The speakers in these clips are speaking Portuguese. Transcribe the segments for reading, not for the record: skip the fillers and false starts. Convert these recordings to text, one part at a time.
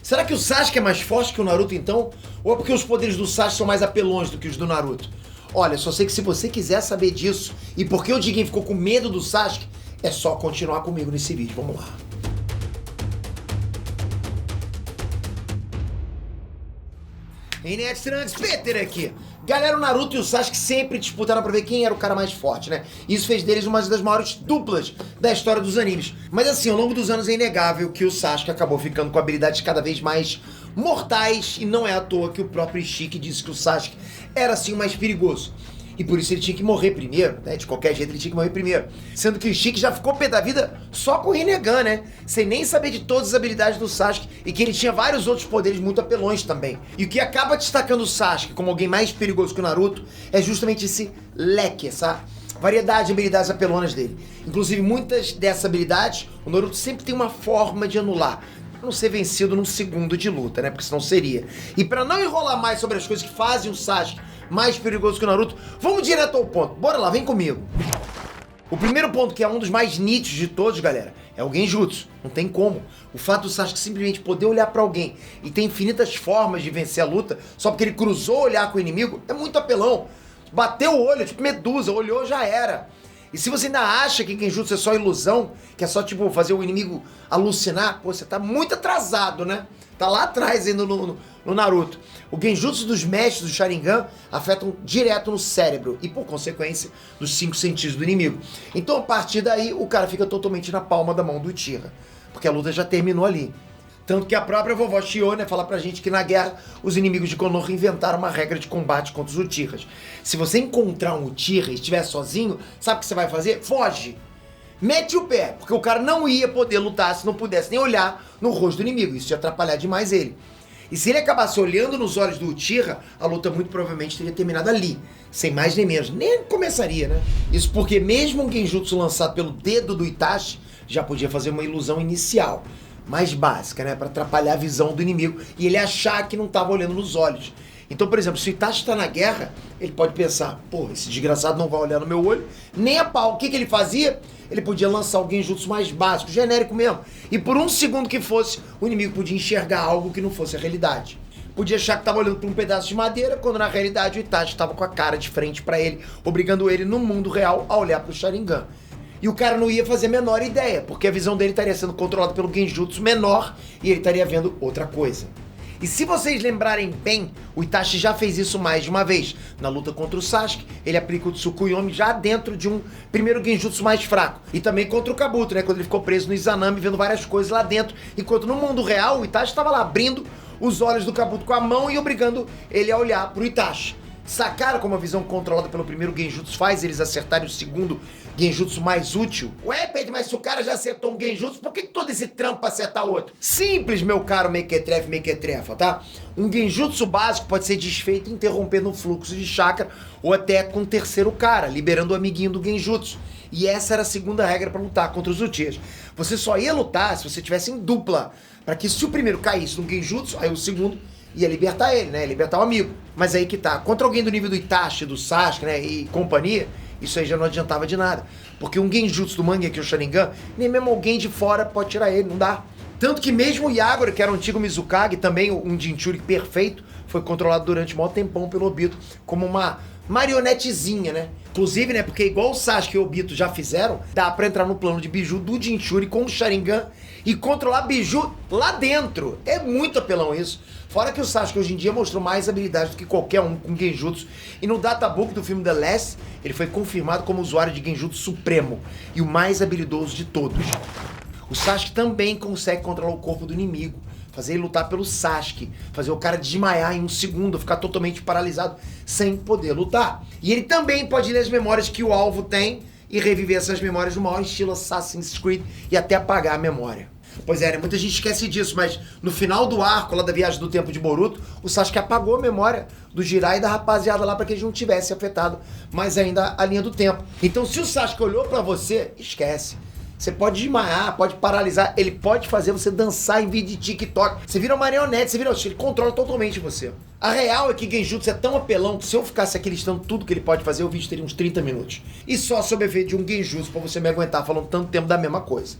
Será que o Sasuke é mais forte que o Naruto então? Ou é porque os poderes do Sasuke são mais apelões do que os do Naruto? Olha, só sei que se você quiser saber disso e por que o Jigen ficou com medo do Sasuke, é só continuar comigo nesse vídeo. Vamos lá. Net Trunks, Peter aqui. Galera, o Naruto e o Sasuke sempre disputaram pra ver quem era o cara mais forte, né? Isso fez deles uma das maiores duplas da história dos animes. Mas assim, ao longo dos anos é inegável que o Sasuke acabou ficando com habilidades cada vez mais mortais, e não é à toa que o próprio Ishiki disse que o Sasuke era assim o mais perigoso. E por isso ele tinha que morrer primeiro, né? De qualquer jeito ele tinha que morrer primeiro. Sendo que o Ishiki já ficou pé da vida só com o Rinnegan, né? Sem nem saber de todas as habilidades do Sasuke e que ele tinha vários outros poderes muito apelões também. E o que acaba destacando o Sasuke como alguém mais perigoso que o Naruto é justamente esse leque, essa variedade de habilidades apelonas dele. Inclusive muitas dessas habilidades o Naruto sempre tem uma forma de anular. Não ser vencido num segundo de luta, né? Porque senão seria. E pra não enrolar mais sobre as coisas que fazem o Sasuke mais perigoso que o Naruto, vamos direto ao ponto. Bora lá, vem comigo. O primeiro ponto, que é um dos mais nítidos de todos, galera, é o Genjutsu. Não tem como. O fato do Sasuke simplesmente poder olhar pra alguém e ter infinitas formas de vencer a luta só porque ele cruzou o olhar com o inimigo é muito apelão. Bateu o olho, tipo Medusa, olhou, já era. E se você ainda acha que Genjutsu é só ilusão, que é só, tipo, fazer o inimigo alucinar, pô, você tá muito atrasado, né? Tá lá atrás ainda no Naruto. O Genjutsu dos mestres do Sharingan afetam direto no cérebro e, por consequência, dos 5 sentidos do inimigo. Então, a partir daí, o cara fica totalmente na palma da mão do Uchiha, porque a luta já terminou ali. Tanto que a própria vovó Shio, né, fala pra gente que na guerra os inimigos de Konoha inventaram uma regra de combate contra os Uchihas. Se você encontrar um Uchiha e estiver sozinho, sabe o que você vai fazer? Foge! Mete o pé, porque o cara não ia poder lutar se não pudesse nem olhar no rosto do inimigo. Isso ia atrapalhar demais ele. E se ele acabasse olhando nos olhos do Uchiha, a luta muito provavelmente teria terminado ali. Sem mais nem menos. Nem começaria, né? Isso porque mesmo um Genjutsu lançado pelo dedo do Itachi já podia fazer uma ilusão inicial. Mais básica, né? Pra atrapalhar a visão do inimigo e ele achar que não tava olhando nos olhos. Então, por exemplo, se o Itachi tá na guerra, ele pode pensar, pô, esse desgraçado não vai olhar no meu olho, nem a pau. O que ele fazia? Ele podia lançar o Genjutsu mais básico, genérico mesmo. E por um segundo que fosse, o inimigo podia enxergar algo que não fosse a realidade. Podia achar que tava olhando pra um pedaço de madeira, quando na realidade o Itachi tava com a cara de frente pra ele, obrigando ele no mundo real a olhar pro Sharingan. E o cara não ia fazer a menor ideia, porque a visão dele estaria sendo controlada pelo Genjutsu menor e ele estaria vendo outra coisa. E se vocês lembrarem bem, o Itachi já fez isso mais de uma vez. Na luta contra o Sasuke, ele aplica o Tsukuyomi já dentro de um primeiro Genjutsu mais fraco. E também contra o Kabuto, né? Quando ele ficou preso no Izanami, vendo várias coisas lá dentro. Enquanto no mundo real, o Itachi estava lá abrindo os olhos do Kabuto com a mão e obrigando ele a olhar pro Itachi. Sacaram como a visão controlada pelo primeiro Genjutsu faz eles acertarem o segundo Genjutsu mais útil? Ué, Pedro, mas se o cara já acertou um Genjutsu, por que todo esse trampo pra acertar outro? Simples, meu caro mequetrefa, tá? Um Genjutsu básico pode ser desfeito interrompendo o fluxo de chakra ou até com o terceiro cara, liberando o amiguinho do Genjutsu. E essa era a segunda regra pra lutar contra os Uchihas. Você só ia lutar se você tivesse em dupla, pra que se o primeiro caísse no Genjutsu, aí o segundo ia libertar ele, né? Libertar o amigo. Mas aí que tá, contra alguém do nível do Itachi, do Sasuke, né? E companhia, isso aí já não adiantava de nada. Porque um Genjutsu do Mangekyou Sharingan, nem mesmo alguém de fora pode tirar ele, não dá. Tanto que mesmo o Yagura, que era o antigo Mizukage, também um Jinchuri perfeito, foi controlado durante um maior tempão pelo Obito como uma marionetezinha, né? Inclusive, né, porque igual o Sasuke e o Obito já fizeram, dá pra entrar no plano de Biju do Jinchuri com o Sharingan e controlar Biju lá dentro. É muito apelão isso. Fora que o Sasuke hoje em dia mostrou mais habilidades do que qualquer um com Genjutsu. E no databook do filme The Last, ele foi confirmado como usuário de Genjutsu supremo e o mais habilidoso de todos. O Sasuke também consegue controlar o corpo do inimigo, fazer ele lutar pelo Sasuke, fazer o cara desmaiar em um segundo, ficar totalmente paralisado sem poder lutar. E ele também pode ler as memórias que o alvo tem e reviver essas memórias no maior estilo Assassin's Creed e até apagar a memória. Pois é, né? Muita gente esquece disso, mas no final do arco lá da Viagem do Tempo de Boruto, o Sasuke apagou a memória do Jiraiya e da rapaziada lá pra que eles não tivessem afetado mais ainda a linha do tempo. Então se o Sasuke olhou pra você, esquece. Você pode desmaiar, pode paralisar, ele pode fazer você dançar em vídeo de TikTok. Você vira uma marionete, ele controla totalmente você. A real é que Genjutsu é tão apelão que se eu ficasse aqui listando tudo que ele pode fazer, o vídeo teria uns 30 minutos. E só sob efeito de um Genjutsu pra você me aguentar falando tanto tempo da mesma coisa.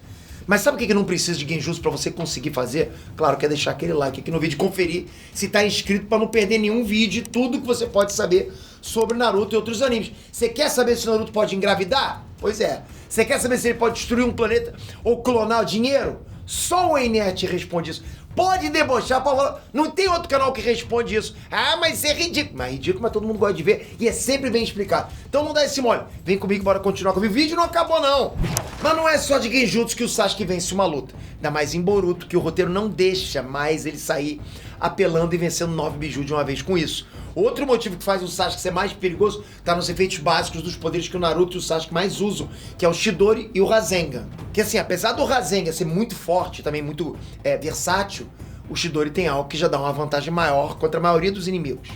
Mas sabe o que não precisa de genjutsu pra você conseguir fazer? Claro que é deixar aquele like aqui no vídeo, conferir se tá inscrito pra não perder nenhum vídeo e tudo que você pode saber sobre Naruto e outros animes. Você quer saber se o Naruto pode engravidar? Pois é. Você quer saber se ele pode destruir um planeta ou clonar o dinheiro? Só o Enet responde isso. Pode debochar, pode falar. Não tem outro canal que responde isso. Ah, mas isso é ridículo. Mas é ridículo, mas todo mundo gosta de ver e é sempre bem explicado. Então não dá esse mole. Vem comigo, bora continuar com o vídeo. O vídeo não acabou, não. Mas não é só de genjutsu que o Sasuke vence uma luta. Ainda mais em Boruto, que o roteiro não deixa mais ele sair apelando e vencendo 9 biju de uma vez com isso. Outro motivo que faz o Sasuke ser mais perigoso tá nos efeitos básicos dos poderes que o Naruto e o Sasuke mais usam, que é o Chidori e o Rasengan. Que assim, apesar do Rasengan ser muito forte, também muito versátil, o Chidori tem algo que já dá uma vantagem maior contra a maioria dos inimigos.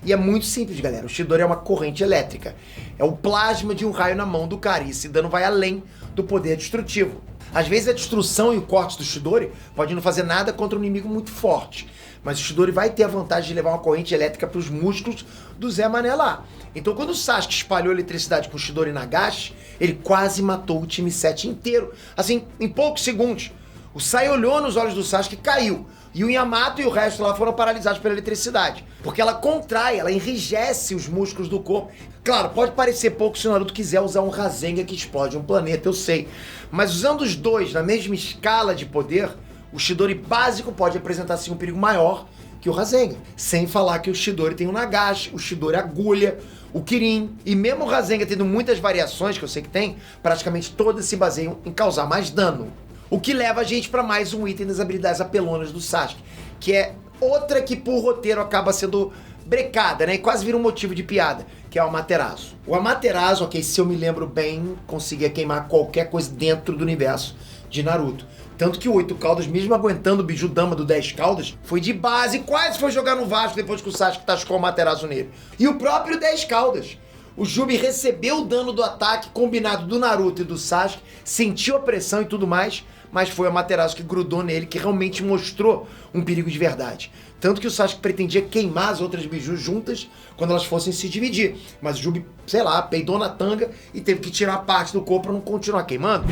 E é muito simples, galera. O Chidori é uma corrente elétrica. É o plasma de um raio na mão do cara. E esse dano vai além do poder destrutivo. Às vezes a destruição e o corte do Chidori pode não fazer nada contra um inimigo muito forte. Mas o Chidori vai ter a vantagem de levar uma corrente elétrica para os músculos do Zé Mané lá. Então quando o Sasuke espalhou eletricidade com o Chidori e Nagashi, ele quase matou o time 7 inteiro. Assim, em poucos segundos. O Sai olhou nos olhos do Sasuke e caiu. E o Yamato e o resto lá foram paralisados pela eletricidade. Porque ela contrai, ela enrijece os músculos do corpo. Claro, pode parecer pouco se o Naruto quiser usar um Rasengan que explode um planeta, eu sei. Mas usando os dois na mesma escala de poder, o Chidori básico pode apresentar sim um perigo maior que o Rasengan. Sem falar que o Chidori tem o Nagashi, o Chidori agulha, o Kirin. E mesmo o Rasengan tendo muitas variações, que eu sei que tem, praticamente todas se baseiam em causar mais dano. O que leva a gente para mais um item das habilidades apelonas do Sasuke, que é outra que por roteiro acaba sendo brecada, né? E quase vira um motivo de piada, que é o Amaterasu. O Amaterasu, ok, se eu me lembro bem, conseguia queimar qualquer coisa dentro do universo de Naruto. Tanto que o 8 Caldas, mesmo aguentando o Biju Dama do 10 Caldas, foi de base e quase foi jogar no Vasco depois que o Sasuke tascou o Amaterasu nele. E o próprio 10 Caldas. O Jubi recebeu o dano do ataque combinado do Naruto e do Sasuke, sentiu a pressão e tudo mais, mas foi o Amaterasu que grudou nele, que realmente mostrou um perigo de verdade. Tanto que o Sasuke pretendia queimar as outras bijus juntas quando elas fossem se dividir. Mas o Jubi, sei lá, peidou na tanga e teve que tirar parte do corpo para não continuar queimando.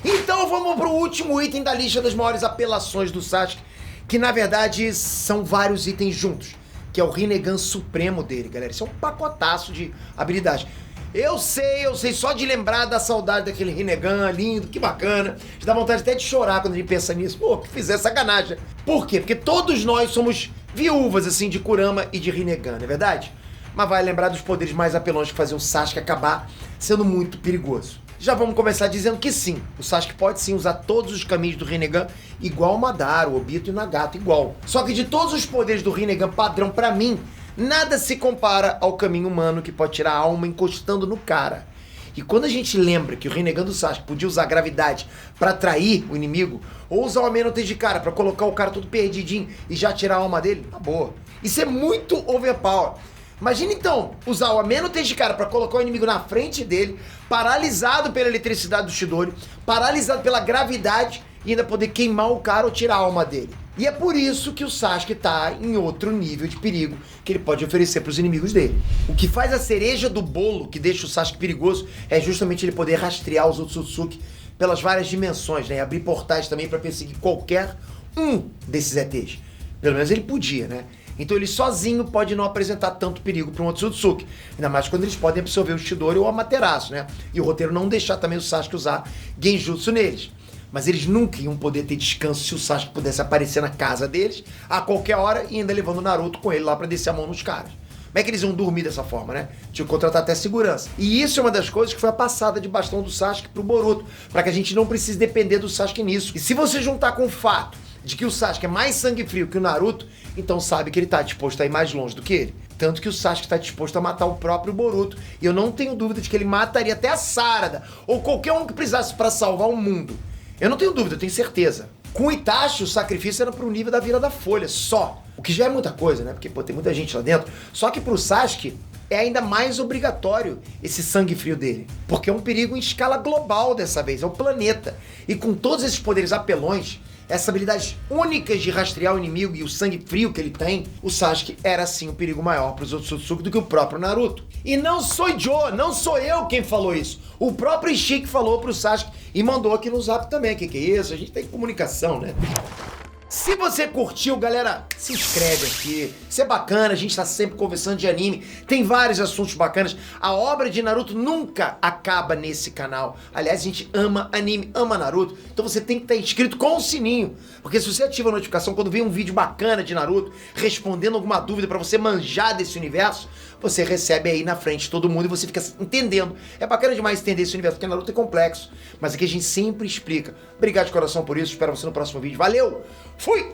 Então vamos pro último item da lista das maiores apelações do Sasuke, que na verdade são vários itens juntos, que é o Rinnegan Supremo dele, galera. Isso é um pacotaço de habilidade. Eu sei, só de lembrar da saudade daquele Rinnegan lindo, que bacana. Dá vontade até de chorar quando a gente pensa nisso. Pô, que fizer sacanagem. Por quê? Porque todos nós somos viúvas, assim, de Kurama e de Rinnegan, não é verdade? Mas vai lembrar dos poderes mais apelões que faziam o Sasuke acabar sendo muito perigoso. Já vamos começar dizendo que sim, o Sasuke pode sim usar todos os caminhos do Rinnegan, igual o Madara, o Obito e o Nagato, igual. Só que de todos os poderes do Rinnegan padrão, pra mim, nada se compara ao caminho humano que pode tirar a alma encostando no cara. E quando a gente lembra que o Rinnegan do Sasuke podia usar a gravidade pra atrair o inimigo, ou usar o Amenotei de cara pra colocar o cara todo perdidinho e já tirar a alma dele, tá boa. Isso é muito overpower. Imagina então, usar o Amenotei de cara pra colocar o inimigo na frente dele, paralisado pela eletricidade do Chidori, paralisado pela gravidade e ainda poder queimar o cara ou tirar a alma dele. E é por isso que o Sasuke tá em outro nível de perigo que ele pode oferecer pros inimigos dele. O que faz a cereja do bolo que deixa o Sasuke perigoso é justamente ele poder rastrear os Otsutsuki pelas várias dimensões, né? E abrir portais também pra perseguir qualquer um desses ETs. Pelo menos ele podia, né? Então ele sozinho pode não apresentar tanto perigo para um Otsutsuki. Ainda mais quando eles podem absorver o Chidori ou o Amaterasu, né? E o roteiro não deixar também o Sasuke usar Genjutsu neles. Mas eles nunca iam poder ter descanso se o Sasuke pudesse aparecer na casa deles a qualquer hora e ainda levando o Naruto com ele lá pra descer a mão nos caras. Como é que eles iam dormir dessa forma, né? Tinha que contratar até segurança. E isso é uma das coisas que foi a passada de bastão do Sasuke pro Boruto, pra que a gente não precise depender do Sasuke nisso. E se você juntar com o fato de que o Sasuke é mais sangue frio que o Naruto, então sabe que ele tá disposto a ir mais longe do que ele. Tanto que o Sasuke tá disposto a matar o próprio Boruto. E eu não tenho dúvida de que ele mataria até a Sarada, ou qualquer um que precisasse pra salvar o mundo. Eu não tenho dúvida, eu tenho certeza. Com o Itachi, o sacrifício era pro nível da Vila da Folha, só. O que já é muita coisa, né? Porque, pô, tem muita gente lá dentro. Só que pro Sasuke, é ainda mais obrigatório esse sangue frio dele. Porque é um perigo em escala global dessa vez, é o planeta. E com todos esses poderes apelões, essas habilidades únicas de rastrear o inimigo e o sangue frio que ele tem, o Sasuke era sim um perigo maior para os Otsutsuki do que o próprio Naruto. E não sou eu quem falou isso. O próprio Ishiki falou pro Sasuke e mandou aqui no Zap também. Que é isso? A gente tem comunicação, né? Se você curtiu, galera, se inscreve aqui. Isso é bacana, a gente tá sempre conversando de anime. Tem vários assuntos bacanas. A obra de Naruto nunca acaba nesse canal. Aliás, a gente ama anime, ama Naruto. Então você tem que estar inscrito com o sininho. Porque se você ativa a notificação quando vem um vídeo bacana de Naruto, respondendo alguma dúvida pra você manjar desse universo, você recebe aí na frente de todo mundo e você fica entendendo. É bacana demais entender esse universo, porque Naruto é complexo. Mas aqui a gente sempre explica. Obrigado de coração por isso, espero você no próximo vídeo. Valeu! Fui!